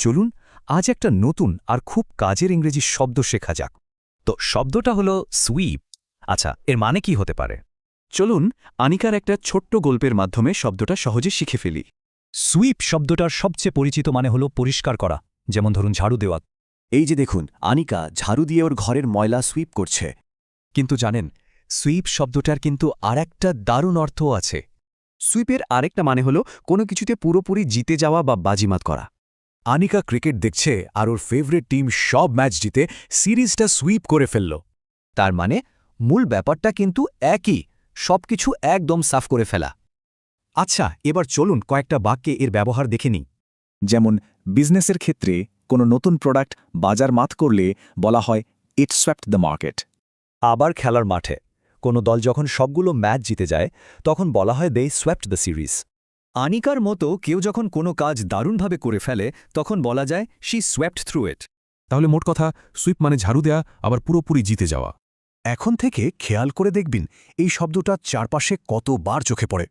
চলুন আজ একটা নতুন আর খুব কাজের ইংরেজি শব্দ শেখা যাক। তো শব্দটা হলো সুইপ। আচ্ছা, এর মানে কি হতে পারে? চলুন আনিকার একটা ছোট্ট গল্পের মাধ্যমে শব্দটা সহজে শিখে ফেলি। সুইপ শব্দটার সবচেয়ে পরিচিত মানে হলো পরিষ্কার করা, যেমন ধরুন ঝাড়ু দেওয়া। এই যে দেখুন, আনিকা ঝাড়ু দিয়ে ওর ঘরের ময়লা সুইপ করছে। কিন্তু জানেন, সুইপ শব্দটার কিন্তু আরেকটা দারুণ অর্থও আছে। সুইপের আরেকটা মানে হলো কোনো কিছুতে পুরোপুরি জিতে যাওয়া বা বাজিমাত করা। আনিকা ক্রিকেট দেখছে আর ওর ফেভারিট টিম সব ম্যাচ জিতে সিরিজটা সুইপ করে ফেলল। তার মানে মূল ব্যাপারটা কিন্তু একই, সবকিছু একদম সাফ করে ফেলা। আচ্ছা, এবার চলুন কয়েকটা বাক্যে এর ব্যবহার দেখে নিই। যেমন বিজনেসের ক্ষেত্রে কোনো নতুন প্রোডাক্ট বাজার মাত করলে বলা হয় ইট সোয়েপ্ট দ্য মার্কেট। আবার খেলার মাঠে কোনো দল যখন সবগুলো ম্যাচ জিতে যায় তখন বলা হয় দে সোয়েপ্ট দ্য সিরিজ। আনিকার মতো কেউ যখন কোনো কাজ দারুণভাবে করে ফেলে তখন বলা যায় শি সোয়েপ্ট থ্রু ইট। তাহলে মোট কথা, সুইপ মানে ঝাড়ু দেয়া, আবার পুরোপুরি জিতে যাওয়া। এখন থেকে খেয়াল করে দেখবেন এই শব্দটা চারপাশে কতবার চোখে পড়ে।